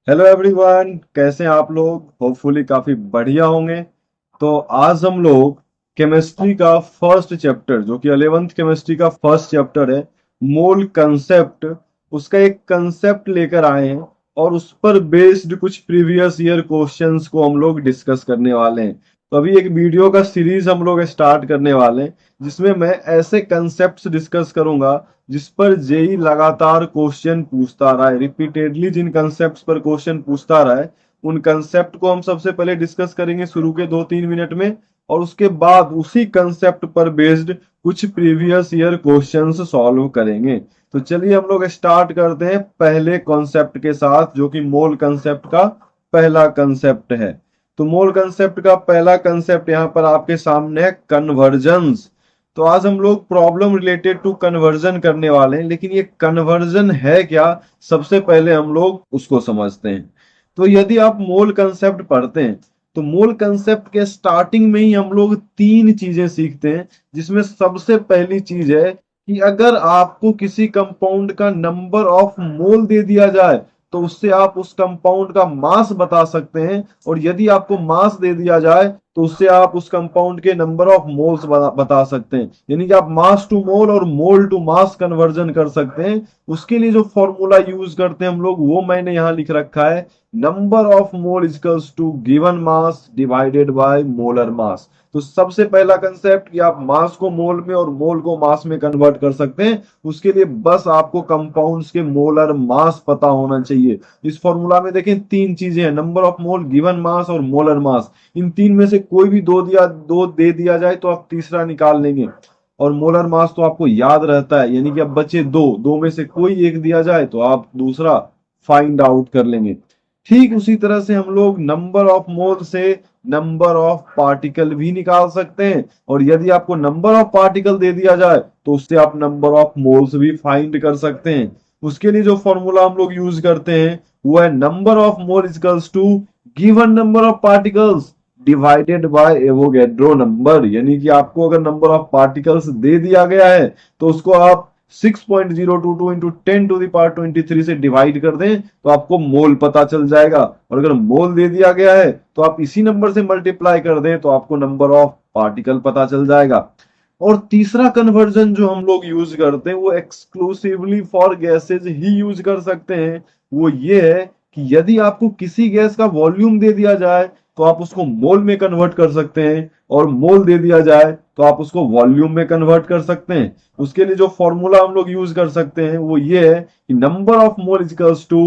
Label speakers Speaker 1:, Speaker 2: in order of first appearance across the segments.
Speaker 1: Hello everyone, कैसे हैं आप लोग। होपफुली काफी बढ़िया होंगे। तो आज हम लोग केमिस्ट्री का फर्स्ट चैप्टर, जो कि 11th केमिस्ट्री का फर्स्ट चैप्टर है, मोल कंसेप्ट, उसका एक कंसेप्ट लेकर आए हैं और उस पर बेस्ड कुछ प्रीवियस ईयर क्वेश्चंस को हम लोग डिस्कस करने वाले हैं। तो अभी एक वीडियो का सीरीज हम लोग स्टार्ट करने वाले हैं, जिसमें मैं ऐसे कंसेप्ट्स डिस्कस करूंगा जिस पर जेई लगातार क्वेश्चन पूछता रहा है, रिपीटेडली जिन कंसेप्ट पर क्वेश्चन पूछता रहा है उन कंसेप्ट को हम सबसे पहले डिस्कस करेंगे शुरू के 2-3 मिनट में, और उसके बाद उसी कंसेप्ट पर बेस्ड कुछ प्रीवियस ईयर क्वेश्चंस सॉल्व करेंगे। तो चलिए हम लोग स्टार्ट करते हैं पहले कॉन्सेप्ट के साथ, जो कि मोल कंसेप्ट का पहला कंसेप्ट है। तो मोल कंसेप्ट का पहला कंसेप्ट यहाँ पर आपके सामने है, कन्वर्जन्स। तो आज हम लोग प्रॉब्लम रिलेटेड टू कन्वर्जन करने वाले हैं, लेकिन ये कन्वर्जन है क्या, सबसे पहले हम लोग उसको समझते हैं। तो यदि आप मोल कंसेप्ट पढ़ते हैं तो मोल कंसेप्ट के स्टार्टिंग में ही हम लोग तीन चीजें सीखते हैं, जिसमें सबसे पहली चीज है कि अगर आपको किसी कंपाउंड का नंबर ऑफ मोल दे दिया जाए तो उससे आप उस कंपाउंड का मास बता सकते हैं, और यदि आपको मास दे दिया जाए तो उससे आप उस कंपाउंड के नंबर ऑफ मोल्स बता सकते हैं। यानी कि आप मास टू मोल और मोल टू मास कन्वर्जन कर सकते हैं। उसके लिए जो फॉर्मूला यूज करते हैं हम लोग, वो मैंने यहाँ लिख रखा है, number of mole equals to given mass divided by molar mass. तो सबसे पहला कंसेप्ट कि आप मास को मोल में और मोल को मास में कन्वर्ट कर सकते हैं, उसके लिए बस आपको कंपाउंड्स के मोलर मास पता होना चाहिए। इस फॉर्मूला में देखें तीन चीजें हैं, number of mole, given mass और मोलर मास। इन तीन में से कोई भी दो दे दिया जाए तो आप तीसरा निकाल लेंगे, और मोलर मास तो आपको याद रहता है, यानी कि अब बचे दो, दो में से कोई एक दिया जाए तो आप दूसरा फाइंड आउट कर लेंगे। ठीक उसी तरह से हम लोग नंबर ऑफ मोल से नंबर ऑफ पार्टिकल भी निकाल सकते हैं, और यदि आपको नंबर ऑफ पार्टिकल दे दिया जाए तो उससे आप नंबर ऑफ मोल्स भी फाइंड कर सकते हैं। उसके लिए जो फॉर्मूला हम लोग यूज करते हैं वो है number of mole equals to given number of particles divided by Avogadro number. यानी कि आपको अगर नंबर ऑफ पार्टिकल्स दे दिया गया है तो उसको आप 6.022 इंटू 10⁻23 से डिवाइड कर दें तो आपको मोल पता चल जाएगा, और अगर मोल दे दिया गया है तो आप इसी नंबर से मल्टीप्लाई कर दें तो आपको नंबर ऑफ पार्टिकल पता चल जाएगा। और तीसरा कन्वर्जन जो हम लोग यूज करते हैं वो exclusively for gases he use कर सकते हैं। वो ये है कि यदि आपको किसी गैस का वॉल्यूम दे दिया जाए तो आप उसको मोल में कन्वर्ट कर सकते हैं, और मोल दे दिया जाए तो आप उसको वॉल्यूम में कन्वर्ट कर सकते हैं। उसके लिए जो फॉर्मूला हम लोग यूज कर सकते हैं वो ये है कि number of mole equals to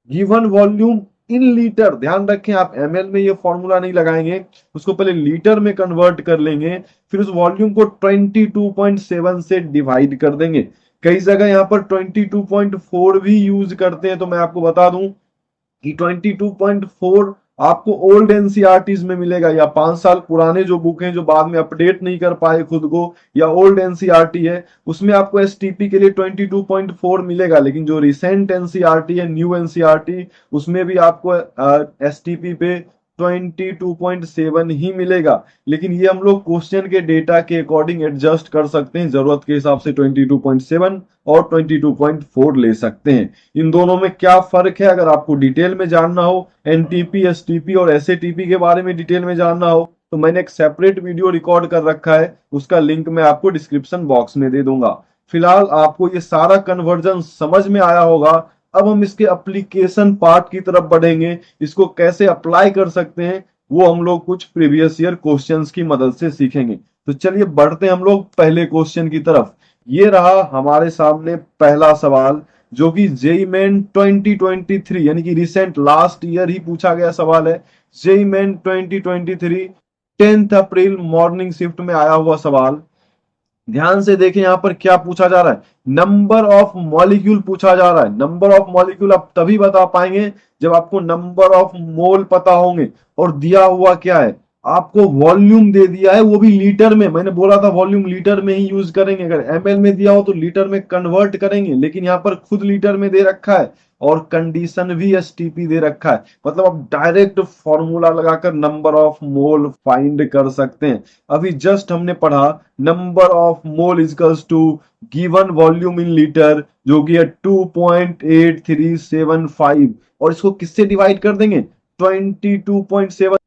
Speaker 1: given volume in litre. ध्यान रखें, आप एमएल में ये फॉर्मूला नहीं लगाएंगे, उसको पहले लीटर में कन्वर्ट कर लेंगे, फिर उस वॉल्यूम को 22.7 से डिवाइड कर देंगे। कई जगह यहाँ पर 22.4 भी यूज करते हैं, तो मैं आपको बता दूं कि 22.4 आपको ओल्ड एनसीईआरटीज में मिलेगा, या 5 साल पुराने जो बुक हैं जो बाद में अपडेट नहीं कर पाए खुद को, या ओल्ड एनसीईआरटी है उसमें आपको एसटीपी के लिए 22.4 मिलेगा। लेकिन जो रिसेंट एनसीईआरटी है, न्यू एनसीईआरटी, उसमें भी आपको एसटीपी पे 22.7 ही मिलेगा। लेकिन ये हम लोग क्वेश्चन के डेटा के अकॉर्डिंग एडजस्ट कर सकते हैं, जरूरत के हिसाब से 22.7 और 22.4 ले सकते हैं। इन दोनों में क्या फर्क है, अगर आपको डिटेल में जानना हो, एनटीपी, एसटीपी और एसएटीपी के बारे में डिटेल में जानना हो, तो मैंने एक सेपरेट वीडियो रिकॉर्ड कर रखा है, उसका लिंक मैं आपको डिस्क्रिप्शन बॉक्स में दे दूंगा। फिलहाल आपको ये सारा कन्वर्जन समझ में आया होगा। अब हम इसके एप्लीकेशन पार्ट की तरफ बढ़ेंगे, इसको कैसे अप्लाई कर सकते हैं वो हम लोग कुछ प्रीवियस ईयर क्वेश्चंस की मदद से सीखेंगे। तो चलिए बढ़ते हैं हम लोग पहले क्वेश्चन की तरफ। ये रहा हमारे सामने पहला सवाल, जो कि जेई मेन 2023 यानी कि रिसेंट लास्ट ईयर ही पूछा गया सवाल है। जेई मेन 2023 10 अप्रैल मॉर्निंग शिफ्ट में आया हुआ सवाल। ध्यान से देखें यहां पर क्या पूछा जा रहा है, नंबर ऑफ मॉलिक्यूल पूछा जा रहा है। नंबर ऑफ मॉलिक्यूल आप तभी बता पाएंगे जब आपको नंबर ऑफ मोल पता होंगे, और दिया हुआ क्या है, आपको वॉल्यूम दे दिया है, वो भी लीटर में। मैंने बोला था वॉल्यूम लीटर में ही यूज करेंगे, अगर एमएल में दिया हो तो लीटर में कन्वर्ट करेंगे, लेकिन यहाँ पर खुद लीटर में दे रखा है और कंडीशन भी एसटीपी दे रखा है, मतलब आप डायरेक्ट फॉर्मूला लगाकर नंबर ऑफ मोल फाइंड कर सकते हैं। अभी जस्ट हमने पढ़ा number of mole equals to given volume in litre, जो कि है 2.8375, और इसको किससे डिवाइड कर देंगे, 22.7।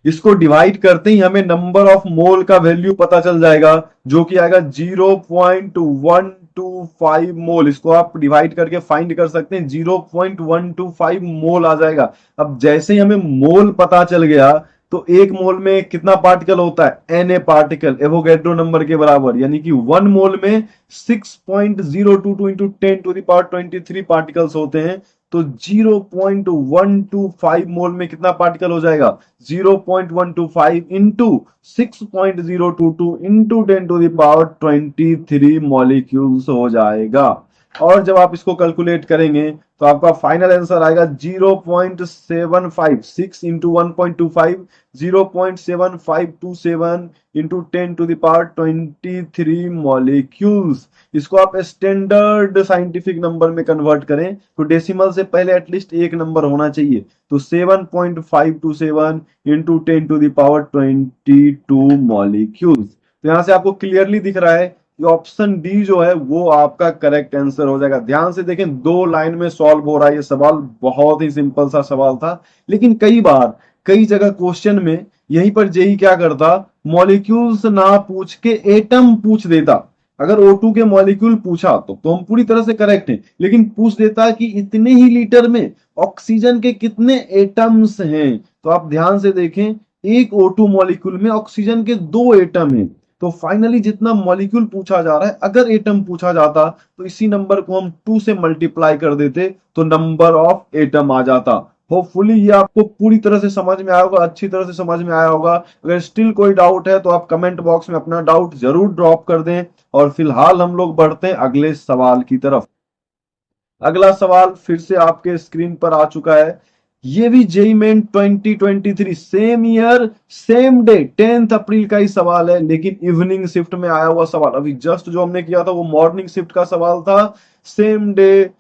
Speaker 1: इसको डिवाइड करते ही हमें नंबर ऑफ मोल का वैल्यू पता चल जाएगा, जो कि आएगा 0.125 मोल। इसको आप डिवाइड करके फाइंड कर सकते हैं, 0.125 मोल आ जाएगा। अब जैसे ही हमें मोल पता चल गया, तो एक मोल में कितना पार्टिकल होता है, Na पार्टिकल, एवोगैड्रो नंबर के बराबर, यानी कि 1 मोल में 6.022 इंटू 10⁻23 पार्टिकल्स होते हैं। तो 0.125 मोल में कितना पार्टिकल हो जाएगा, 0.125 इंटू 6.022 इंटू 10⁻23 मॉलिक्यूल्स हो जाएगा। और जब आप इसको कैलकुलेट करेंगे तो आपका फाइनल आंसर आएगा 0.756 6 इंटू 1.25, 0.7527 इंटू 10⁻23 मॉलिक्यूल्स। इसको आप स्टैंडर्ड साइंटिफिक नंबर में कन्वर्ट करें तो डेसिमल से पहले एटलीस्ट एक नंबर होना चाहिए, तो 7.527 इंटू 10⁻22 मॉलिक्यूल्स। तो यहां से आपको क्लियरली दिख रहा है कि ऑप्शन डी जो है वो आपका करेक्ट आंसर हो जाएगा। ध्यान से देखें, 2 लाइन में सॉल्व हो रहा है ये सवाल, बहुत ही सिंपल सा सवाल था। लेकिन कई बार कई जगह क्वेश्चन में यहीं पर जेई क्या करता, मॉलिक्यूल्स ना पूछ के एटम पूछ देता। अगर O2 के मॉलिक्यूल पूछा तो हम पूरी तरह से करेक्ट हैं, लेकिन पूछ देता कि इतने ही लीटर में ऑक्सीजन के कितने एटम्स हैं। तो आप ध्यान से देखें, एक O2 मॉलिक्यूल में ऑक्सीजन के 2 एटम हैं। तो फाइनली जितना मॉलिक्यूल पूछा जा रहा है, अगर एटम पूछा जाता तो इसी नंबर को हम 2 से मल्टीप्लाई कर देते तो नंबर ऑफ एटम आ जाता। होपफुली ये आपको पूरी तरह से समझ में आया होगा, अच्छी तरह से समझ में आया होगा। अगर स्टिल कोई डाउट है तो आप कमेंट बॉक्स में अपना डाउट जरूर ड्रॉप कर दें। और फिलहाल हम लोग बढ़ते हैं अगले सवाल की तरफ। अगला सवाल फिर से आपके स्क्रीन पर आ चुका है। ये भी JEE main 2023 same year same day 10 April का ही सवाल है, लेकिन इवनिंग शिफ्ट में आया हुआ सवाल। अभी जस्ट जो हमने किया था वो मॉर्निंग शिफ्ट का सवाल था, सेम डे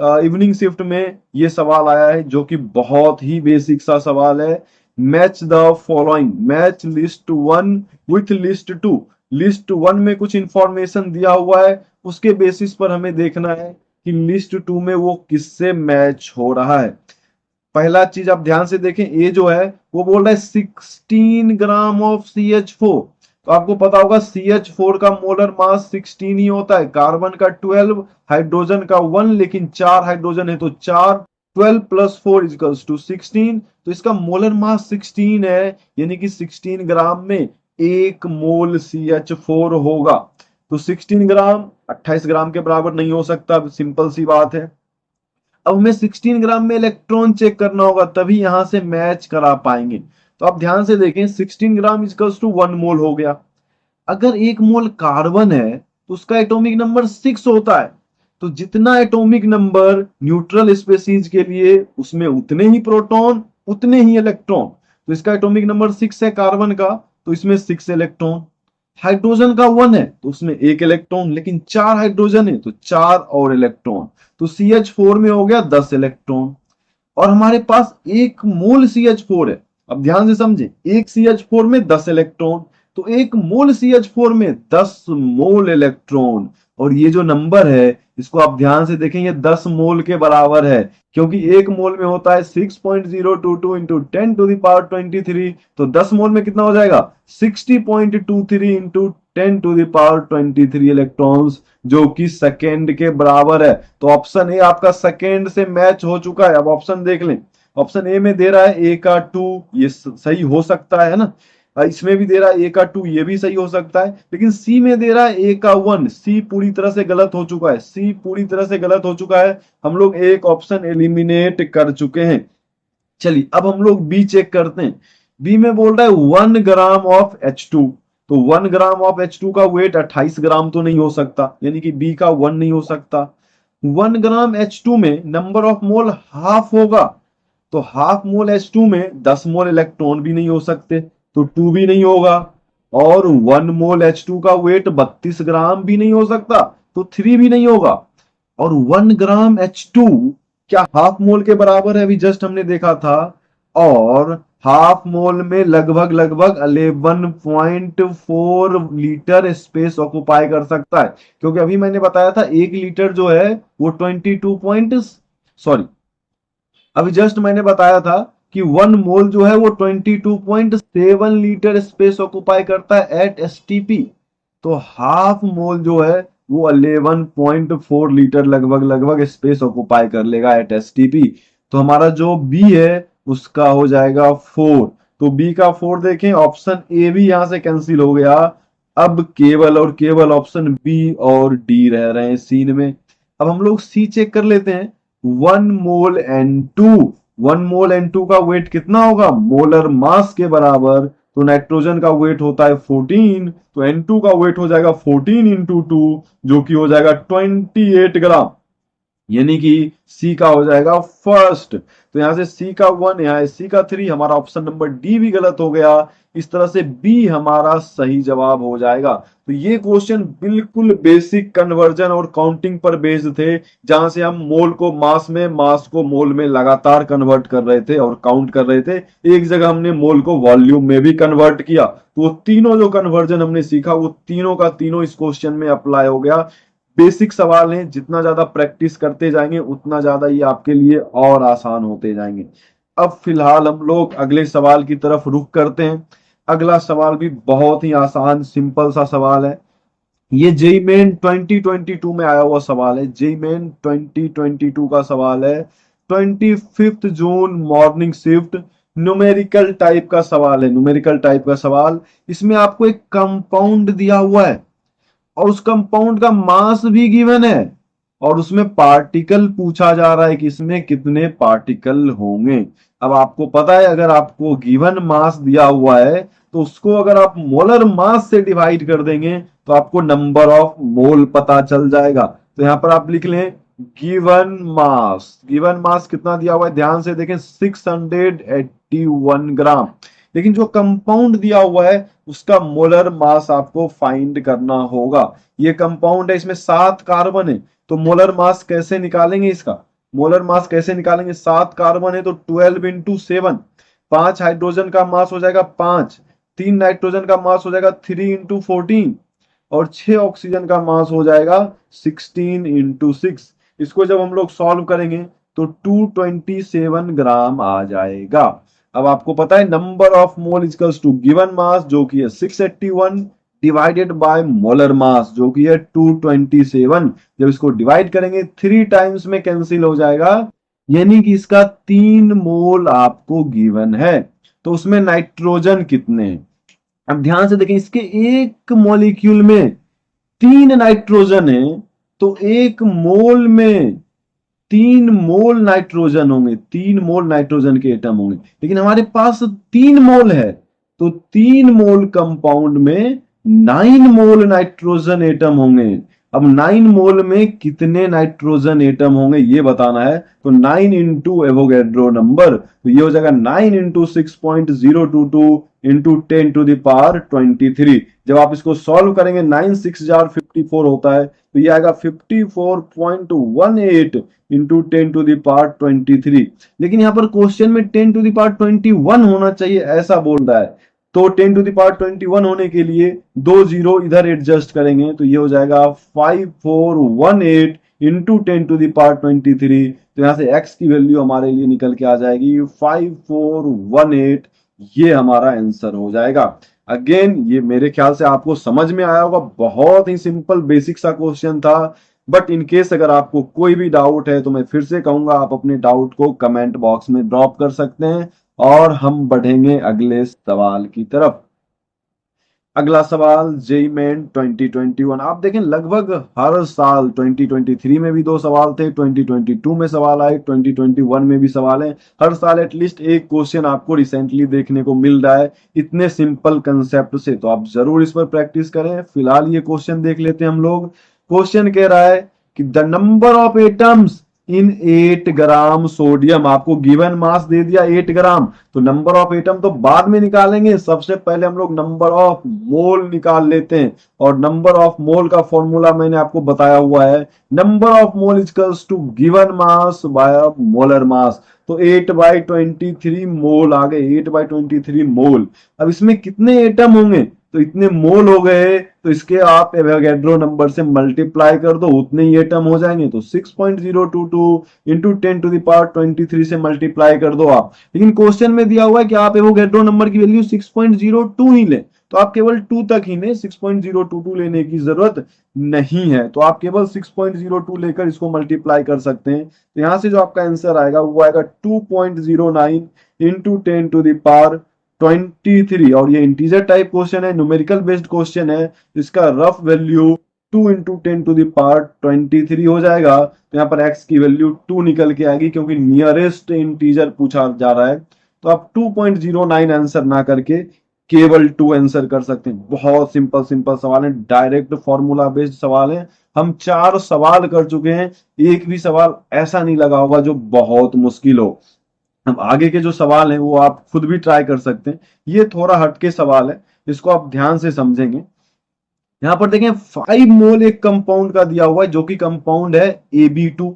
Speaker 1: इवनिंग शिफ्ट में ये सवाल आया है, जो कि बहुत ही बेसिक सा सवाल है। Match the following, match list 1 with list 2। List 1 में कुछ इंफॉर्मेशन दिया हुआ है, उसके बेसिस पर हमें देखना है कि लिस्ट 2 में वो किससे मैच हो रहा है। पहला चीज आप ध्यान से देखें, ये जो है वो बोल रहा है 16 ग्राम ऑफ CH4। तो आपको पता होगा CH4 का मोलर मास 16 ही होता है, कार्बन का 12, हाइड्रोजन का 1, लेकिन 4 हाइड्रोजन है तो 4, 12 प्लस 4 इक्वल्स टू 16। तो इसका मोलर मास 16 है, यानी कि 16 ग्राम में 1 मोल CH4 होगा। तो 16 ग्राम 28 ग्राम के बराबर नहीं हो सकता, सिंपल सी बात है। अब हमें 16 ग्राम में इलेक्ट्रॉन चेक करना होगा, तभी यहां से मैच करा पाएंगे। तो आप ध्यान से देखें, 16 ग्राम इक्वल्स टू 1 मोल हो गया। अगर 1 मोल कार्बन है तो उसका एटॉमिक नंबर 6 होता है। तो जितना एटॉमिक नंबर न्यूट्रल स्पेसीज के लिए, उसमें उतने ही प्रोटॉन उतने ही इलेक्ट्रॉन। तो इसका एटॉमिक नंबर 6 है कार्बन का, तो इसमें 6 इलेक्ट्रॉन। हाइड्रोजन का 1 है तो उसमें 1 इलेक्ट्रॉन, लेकिन 4 हाइड्रोजन है तो 4 और इलेक्ट्रॉन। तो CH4 में हो गया 10 इलेक्ट्रॉन। और हमारे पास 1 मोल CH4 है। अब ध्यान से समझे, 1 CH4 में 10 इलेक्ट्रॉन, तो 1 मोल CH4 में 10 मोल इलेक्ट्रॉन। और ये जो नंबर है इसको आप ध्यान से देखें, ये 10 मोल के बराबर है, क्योंकि 1 मोल में होता है 6.022 इंटू 10⁻23। तो 10 मोल में कितना हो जाएगा, 60.23 इंटू 10⁻23 इलेक्ट्रॉन्स, जो कि सेकेंड के बराबर है। तो ऑप्शन ए आपका सेकेंड से मैच हो चुका है। अब ऑप्शन देख लें, ऑप्शन ए में दे रहा है ए का 2, ये सही हो सकता है ना। इसमें भी दे रहा है ए का 2, ये भी सही हो सकता है। लेकिन सी में दे रहा है ए का 1, सी पूरी तरह से गलत हो चुका है, सी पूरी तरह से गलत हो चुका है। हम लोग एक ऑप्शन एलिमिनेट कर चुके हैं। चलिए अब हम लोग बी चेक करते हैं। बी में बोल रहा है 1 ग्राम ऑफ H2। तो 1 ग्राम ऑफ H2 का वेट 28 ग्राम तो नहीं हो सकता, यानी कि बी का 1 नहीं हो सकता। 1 ग्राम H2 में नंबर ऑफ मोल हाफ होगा, तो हाफ मोल H2 में 10 मोल इलेक्ट्रॉन भी नहीं हो सकते, तो 2 भी नहीं होगा। और 1 मोल H2 का वेट 32 ग्राम भी नहीं हो सकता, तो 3 भी नहीं होगा। और 1 ग्राम H2 क्या हाफ मोल के बराबर है? अभी जस्ट हमने देखा था। और हाफ मोल में लगभग लगभग 11.4 लीटर स्पेस ऑक्युपाई कर सकता है, क्योंकि अभी मैंने बताया था 1 लीटर जो है वो 22 पॉइंट, सॉरी, अभी जस्ट मैंने बताया था कि 1 मोल जो है वो 22.7 लीटर स्पेस ऑक्युपाई करता है एट एसटीपी। तो हाफ मोल जो है वो 11.4 लीटर लगभग लगभग स्पेस ऑक्युपाई कर लेगा एट एसटीपी। तो हमारा जो बी है उसका हो जाएगा 4। तो बी का 4 देखें, ऑप्शन ए भी यहां से कैंसिल हो गया। अब केवल और केवल ऑप्शन बी और डी रह रहे हैं सीन में। अब हम लोग सी चेक कर लेते हैं। 1 मोल N2, 1 मोल N2 का वेट कितना होगा? मोलर मास के बराबर। तो नाइट्रोजन का वेट होता है 14, तो N2 का वेट हो जाएगा 14 इंटू 2, जो कि हो जाएगा 28 ग्राम। यानी कि सी का हो जाएगा फर्स्ट। तो यहां से सी का 1, यहां सी का 3, हमारा ऑप्शन नंबर डी भी गलत हो गया। इस तरह से बी हमारा सही जवाब हो जाएगा। तो ये क्वेश्चन बिल्कुल बेसिक कन्वर्जन और काउंटिंग पर बेस्ड थे, जहां से हम मोल को मास में, मास को मोल में लगातार कन्वर्ट कर रहे थे और काउंट कर रहे थे। एक जगह हमने मोल को वॉल्यूम में भी कन्वर्ट किया। तो वो तीनों जो कन्वर्जन हमने सीखा वो तीनों का तीनों इस क्वेश्चन में अप्लाई हो गया। बेसिक सवाल हैं, जितना ज्यादा प्रैक्टिस करते जाएंगे उतना ज्यादा ये आपके लिए और आसान होते जाएंगे। अब फिलहाल हम लोग अगले सवाल की तरफ रुख करते हैं। अगला सवाल भी बहुत ही आसान सिंपल सा सवाल है। ये जेई मेन 2022 में आया हुआ सवाल है। जेई मेन 2022 का सवाल है। 25 जून मॉर्निंग शिफ्ट, न्यूमेरिकल टाइप का सवाल है। न्यूमेरिकल टाइप का सवाल, इसमें आपको एक कंपाउंड दिया हुआ है और उस कंपाउंड का मास भी गिवन है और उसमें पार्टिकल पूछा जा रहा है कि इसमें कितने पार्टिकल होंगे। अब आपको पता है, अगर आपको गिवन मास दिया हुआ है तो उसको अगर आप मोलर मास से डिवाइड कर देंगे तो आपको नंबर ऑफ मोल पता चल जाएगा। तो यहां पर आप लिख लें गिवन मास। गिवन मास कितना दिया हुआ है ध्यान से देखें, 681 ग्राम। लेकिन जो कंपाउंड दिया हुआ है उसका मोलर मास आपको फाइंड करना होगा। ये कंपाउंड है, इसमें 7 कार्बन है, तो मोलर मास कैसे निकालेंगे? इसका मोलर मास कैसे निकालेंगे? 7 कार्बन है तो 12 इंटू 7, 5 हाइड्रोजन का मास हो जाएगा 5, 3 नाइट्रोजन का मास हो जाएगा 3 इंटू 14 और 6 ऑक्सीजन का मास हो जाएगा 16 इंटू 6। इसको जब हम लोग सॉल्व करेंगे तो 227 ग्राम आ जाएगा। अब आपको पता है number of mole equals to given mass जो कि है 681 डिवाइडेड बाय मोलर मास जो कि है 227। जब इसको डिवाइड करेंगे 3 टाइम्स में कैंसिल हो जाएगा, यानी कि इसका 3 मोल आपको गिवन है। तो उसमें नाइट्रोजन कितने हैं? अब ध्यान से देखें, इसके एक मॉलिक्यूल में 3 नाइट्रोजन है, तो 1 मोल में 3 मोल नाइट्रोजन होंगे, 3 मोल नाइट्रोजन के एटम होंगे। लेकिन हमारे पास 3 मोल है, तो 3 मोल कंपाउंड में 9 मोल नाइट्रोजन एटम होंगे। अब 9 मोल में कितने नाइट्रोजन एटम होंगे ये बताना है। तो 9 इंटू एवोगैड्रो नंबर, तो ये हो जाएगा 9 इंटू 6.022 इंटू 10 टू दावर 23। जब आप इसको सॉल्व करेंगे 9 6 जार 54 होता है, तो ये आएगा 54.18 इंटू 10 टू दावर 23। लेकिन यहाँ पर क्वेश्चन में 10 टू दावर 21 होना चाहिए ऐसा बोल रहा है। तो 10 टू दावर 21 होने के लिए 2 जीरो इधर एडजस्ट करेंगे तो ये हो जाएगा 5418 इंटू 10 टू दावर 23। तो यहां से x की वैल्यू हमारे लिए निकल के आ जाएगी 5418। ये हमारा आंसर हो जाएगा। अगेन ये मेरे ख्याल से आपको समझ में आया होगा, बहुत ही सिंपल बेसिक सा क्वेश्चन था। बट इन केस अगर आपको कोई भी डाउट है तो मैं फिर से कहूंगा आप अपने डाउट को कमेंट बॉक्स में ड्रॉप कर सकते हैं और हम बढ़ेंगे अगले सवाल की तरफ। अगला सवाल जेई मेन 2021। आप देखें लगभग हर साल 2023 में भी 2 सवाल थे, 2022 में सवाल आए, 2021 में भी सवाल है। हर साल एटलीस्ट एक क्वेश्चन आपको रिसेंटली देखने को मिल रहा है इतने सिंपल कंसेप्ट से, तो आप जरूर इस पर प्रैक्टिस करें। फिलहाल ये क्वेश्चन देख लेते हैं हम लोग। क्वेश्चन कह रहा है कि the number of atoms in 8 gram sodium. आपको गिवन मास दे दिया 8 ग्राम, तो नंबर ऑफ एटम तो बाद में निकालेंगे, सबसे पहले हम लोग नंबर ऑफ मोल निकाल लेते हैं। और नंबर ऑफ मोल का फॉर्मूला मैंने आपको बताया हुआ है, number of mole equals to given mass by molar mass. तो 8/23 मोल आ गए, 8/23 मोल। अब इसमें कितने एटम होंगे, तो इतने मोल हो गए, तो इसके आप एवोगैड्रो नंबर से मल्टीप्लाई कर दो, उतने ही एटम हो जाएंगे। तो 6.022 इंटू 10⁻23 से मल्टीप्लाई कर दो आप। लेकिन क्वेश्चन में दिया हुआ है कि आप एवोगैड्रो नंबर की वैल्यू 6.02 ही लें, तो आप केवल 2 तक ही लें, 6.022 लेने की जरूरत नहीं है। तो आप केवल 6.02 लेकर इसको मल्टीप्लाई कर सकते हैं। तो यहां से जो आपका आंसर आएगा वो आएगा 2.09 इंटू 10⁻23। और ये इंटीजर टाइप क्वेश्चन है, न्यूमेरिकल बेस्ड क्वेश्चन है, इसका रफ वैल्यू 2 इंटू 10⁻23 हो जाएगा। तो यहाँ पर x की वैल्यू 2 निकल के आएगी, क्योंकि नियरेस्ट इंटीजर पूछा जा रहा है। तो आप 2.09 आंसर ना करके केवल 2 आंसर कर सकते हैं। बहुत सिंपल सिंपल सवाल है, डायरेक्ट फॉर्मूला बेस्ड सवाल है। हम 4 सवाल कर चुके हैं, एक भी सवाल ऐसा नहीं लगा होगा जो बहुत मुश्किल हो। अब आगे के जो सवाल हैं वो आप खुद भी ट्राई कर सकते हैं। ये थोड़ा हटके सवाल है, इसको आप ध्यान से समझेंगे। यहां पर देखें 5 मोल एक कंपाउंड का दिया हुआ है, जो कि कंपाउंड है Ab2,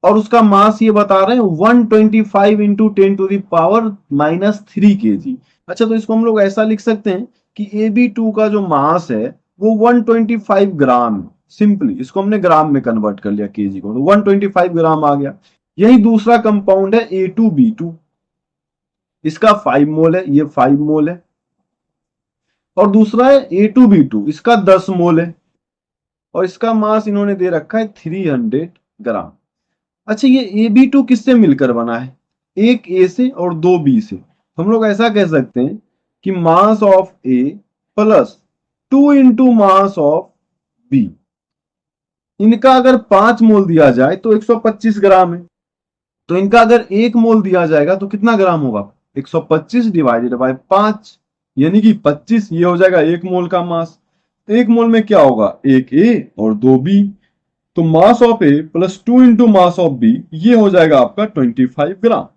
Speaker 1: और उसका मास ये बता रहे हैं 125 इंटू 10⁻³ kg। अच्छा, तो इसको हम लोग ऐसा लिख सकते हैं कि Ab2 का जो मास है वो 125 ग्राम। सिंपली इसको हमने ग्राम में कन्वर्ट कर लिया केजी को, तो 125 ग्राम आ गया। यही दूसरा कंपाउंड है A2B2, इसका 5 मोल है, ये 5 मोल है। और दूसरा है A2B2, इसका 10 मोल है, और इसका मास इन्होंने दे रखा है 300 ग्राम। अच्छा, ये Ab2 किससे मिलकर बना है, एक ए से और दो बी से। हम लोग ऐसा कह सकते हैं कि mass of A plus 2 into mass of B, इनका अगर 5 मोल दिया जाए तो 125 ग्राम है। तो इनका अगर 1 मोल दिया जाएगा तो कितना ग्राम होगा, 125 डिवाइडेड बाय 5, यानी कि 25। ये हो जाएगा 1 मोल का मास। 1 मोल में क्या होगा, एक ए और दो बी। तो mass of A plus 2 into mass of B, ये हो जाएगा आपका 25 ग्राम।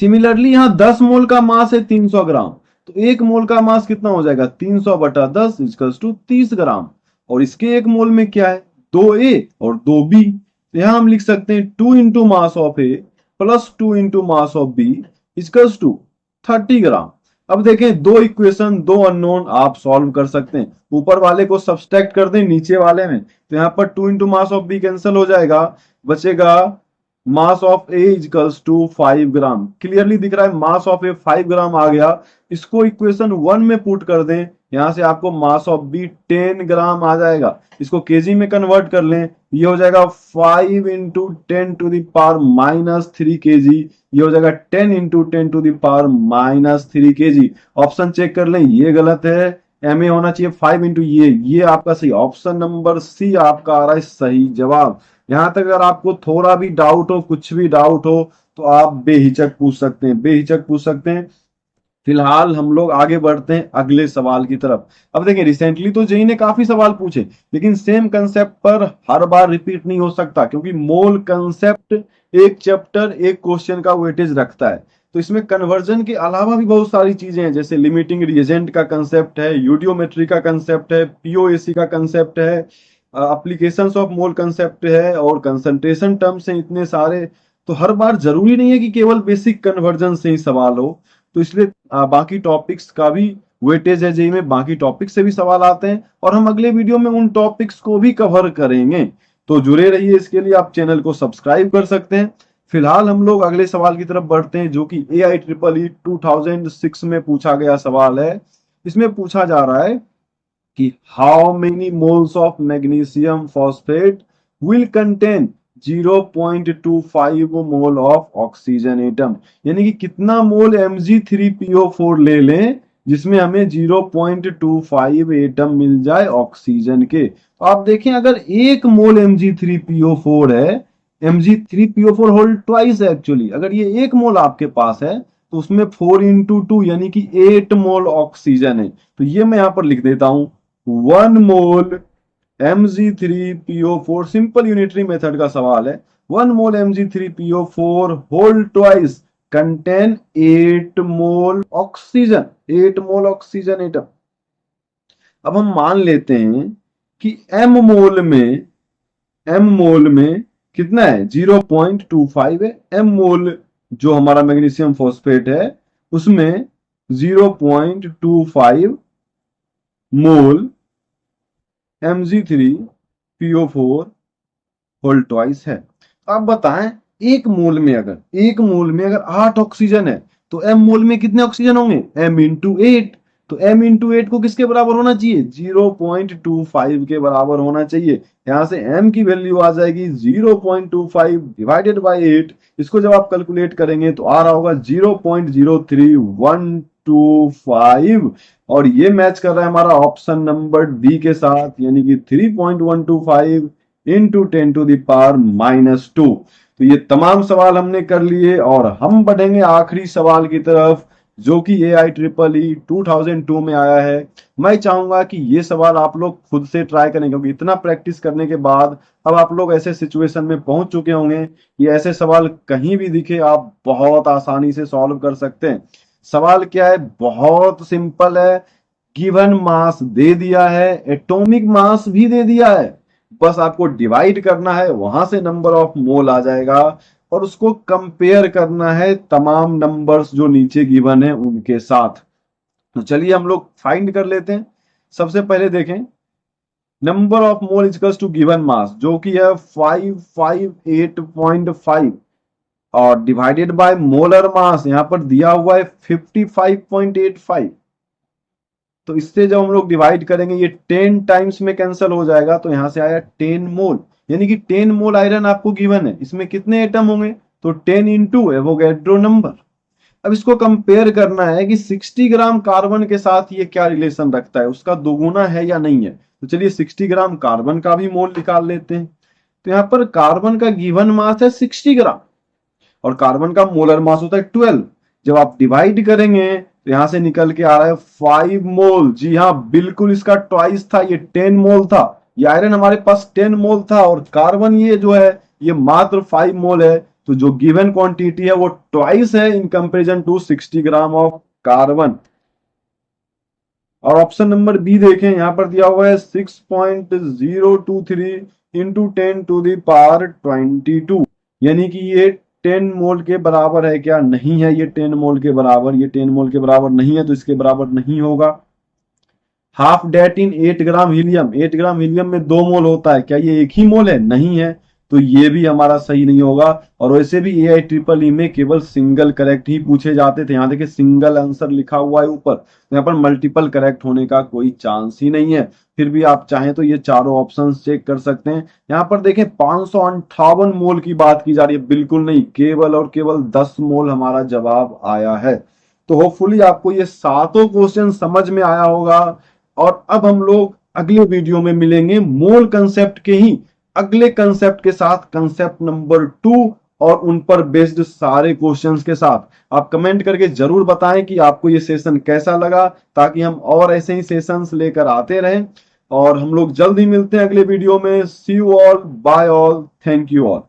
Speaker 1: सिमिलरली यहां 10 मोल का मास है 300 ग्राम, तो 1 मोल का मास कितना हो जाएगा, 300/10 इक्वल्स टू 30 ग्राम। और इसके 1 मोल में क्या है, 2 ए और 2 बी। तो यहां हम लिख सकते हैं 2 into mass of A plus 2 into mass of B equals to 30 gram. अब देखें, दो इक्वेशन, दो अननोन आप सॉल्व कर सकते हैं। ऊपर वाले को सब्सट्रैक्ट कर दें नीचे वाले में, तो यहाँ पर 2 into mass of B cancel हो जाएगा, बचेगा mass of A equals to 5 gram. Clearly दिख रहा है मास ऑफ ए 5 ग्राम आ गया। इसको इक्वेशन 1 में पुट कर दें, यहां से आपको मास ऑफ बी 10 ग्राम आ जाएगा। इसको केजी में कन्वर्ट कर लें, ये हो जाएगा 5 इंटू 10⁻³ kg। ये हो जाएगा 10 इंटू 10⁻³ kg। ऑप्शन चेक कर लें, ये गलत है, एम ए होना चाहिए 5 इंटू ये आपका सही। ऑप्शन नंबर सी आपका आ रहा है सही जवाब। यहां तक अगर आपको थोड़ा भी डाउट हो, कुछ भी डाउट हो, तो आप बेहिचक पूछ सकते हैं, बेहिचक पूछ सकते हैं। फिलहाल हम लोग आगे बढ़ते हैं अगले सवाल की तरफ। अब देखिए, रिसेंटली तो जेई ने काफी सवाल पूछे, लेकिन सेम कंसेप्ट पर हर बार रिपीट नहीं हो सकता, क्योंकि मोल कंसेप्ट एक चैप्टर एक क्वेश्चन का वेटेज रखता है। तो इसमें कन्वर्जन के अलावा भी बहुत सारी चीजें हैं, जैसे लिमिटिंग रिएजेंट का कंसेप्ट है, यूडियोमेट्री का कंसेप्ट है, पीओएसी का कंसेप्ट है, एप्लीकेशंस ऑफ मोल कंसेप्ट है, और कंसंट्रेशन टर्म्स हैं इतने सारे। तो हर बार जरूरी नहीं है कि केवल बेसिक कन्वर्जन से ही सवाल हो। तो इसलिए बाकी टॉपिक्स का भी वेटेज है जेई में, बाकी टॉपिक से भी सवाल आते हैं, और हम अगले वीडियो में उन टॉपिक्स को भी कवर करेंगे। तो जुड़े रहिए, इसके लिए आप चैनल को सब्सक्राइब कर सकते हैं। फिलहाल हम लोग अगले सवाल की तरफ बढ़ते हैं, जो कि AIEEE 2006 में पूछा गया सवाल है। इसमें पूछा जा रहा है कि how many moles of magnesium phosphate will contain 0.25 mole of oxygen atom, यानी कि कितना मोल Mg3PO4 ले लें जिसमें हमें 0.25 एटम मिल जाए ऑक्सीजन के। तो आप देखें, अगर 1 मोल Mg3PO4 है, Mg3PO4 होल ट्वाइस है एक्चुअली, अगर ये 1 मोल आपके पास है तो उसमें 4 इंटू 2 यानी कि 8 मोल ऑक्सीजन है। तो ये मैं यहां पर लिख देता हूं, 1 मोल Mg3PO4, सिंपल यूनिटरी मेथड का सवाल है, 1 mole Mg3PO4 whole twice contain 8 mole oxygen, 8 मोल ऑक्सीजन एटम। अब हम मान लेते हैं कि m मोल में कितना है 0.25 है। m मोल जो हमारा मैग्नीशियम फॉस्फेट है उसमें 0.25 मोल Mg3PO4 होल ट्वाइस है। आप बताएं एक मोल में अगर 8 ऑक्सीजन है तो m मोल में कितने ऑक्सीजन होंगे m इंटू 8। तो m इंटू 8 को किसके बराबर होना चाहिए 0.25 के बराबर होना चाहिए। यहां से m की वैल्यू आ जाएगी 0.25 डिवाइडेड बाय 8। इसको जब आप कैलकुलेट करेंगे तो आ रहा होगा 0.03125 और ये मैच कर रहा है हमारा ऑप्शन नंबर डी के साथ, यानी कि 3.125 इंटू 10⁻⁻²। तो ये तमाम सवाल हमने कर लिए और हम बढ़ेंगे आखिरी सवाल की तरफ जो कि AIEEE 2002 में आया है। मैं चाहूंगा कि ये सवाल आप लोग खुद से ट्राई करें, क्योंकि इतना प्रैक्टिस करने के बाद अब आप लोग ऐसे सिचुएशन में पहुंच चुके होंगे कि ऐसे सवाल कहीं भी दिखे आप बहुत आसानी से सॉल्व कर सकते हैं। सवाल क्या है, बहुत सिंपल है। गिवन मास दे दिया है, एटॉमिक मास भी दे दिया है, बस आपको डिवाइड करना है, वहां से नंबर ऑफ मोल आ जाएगा और उसको कंपेयर करना है तमाम नंबर्स जो नीचे गिवन है उनके साथ। तो चलिए हम लोग फाइंड कर लेते हैं। सबसे पहले देखें number of mole equals to given mass जो कि है 558.5 और डिवाइडेड बाय मोलर मास यहां पर दिया हुआ है 55.85। तो इससे जब हम लोग डिवाइड करेंगे ये 10 टाइम्स में कैंसिल हो जाएगा, तो यहां से आया 10 मोल, यानी कि 10 मोल आयरन आपको गिवन है। इसमें कितने एटम होंगे तो 10 इंटू एवोगैड्रो नंबर। अब इसको कंपेयर करना है कि 60 ग्राम कार्बन के साथ ये क्या रिलेशन रखता है, उसका दोगुना है या नहीं है। तो चलिए 60 ग्राम कार्बन का भी मोल निकाल लेते हैं। तो यहाँ पर कार्बन का गिवन मास है 60 ग्राम और कार्बन का मोलर मास होता है 12। जब आप डिवाइड करेंगे तो यहां से निकल के आ रहा है 5 मोल। जी हाँ, बिल्कुल इसका ट्वाइस था, ये 10 मोल था। ये आयरन हमारे पास 10 मोल था और कार्बन ये जो है ये मात्र 5 मोल है। तो जो गिवन क्वांटिटी है वो ट्वाइस है in comparison to 60 gram of carbon. और ऑप्शन नंबर बी देखें, यहां पर दिया हुआ है 6.023 इंटू 10⁻22, यानी कि ये 10 मोल के बराबर है क्या, नहीं है ये 10 मोल के बराबर, ये 10 मोल के बराबर नहीं है तो इसके बराबर नहीं होगा। हाफ डेट इन 8 ग्राम हीलियम, 8 ग्राम हीलियम में 2 मोल होता है, क्या ये एक ही मोल है, नहीं है, तो ये भी हमारा सही नहीं होगा। और वैसे भी AIEEE में केवल सिंगल करेक्ट ही पूछे जाते थे। यहाँ देखिए सिंगल आंसर लिखा हुआ है ऊपर, यहाँ पर मल्टीपल करेक्ट होने का कोई चांस ही नहीं है। फिर भी आप चाहें तो ये चारों ऑप्शंस चेक कर सकते हैं। यहाँ पर देखें 558 मोल की बात की जा रही है, बिल्कुल नहीं, केवल और केवल 10 मोल हमारा जवाब आया है। तो होपफुली आपको ये सातों क्वेश्चन समझ में आया होगा। और अब हम लोग अगले वीडियो में मिलेंगे मोल कंसेप्ट के ही अगले कंसेप्ट के साथ, कंसेप्ट नंबर 2 और उन पर बेस्ड सारे क्वेश्चंस के साथ। आप कमेंट करके जरूर बताएं कि आपको ये सेशन कैसा लगा, ताकि हम और ऐसे ही सेशंस लेकर आते रहें। और हम लोग जल्द ही मिलते हैं अगले वीडियो में। See you all, bye all, thank you all.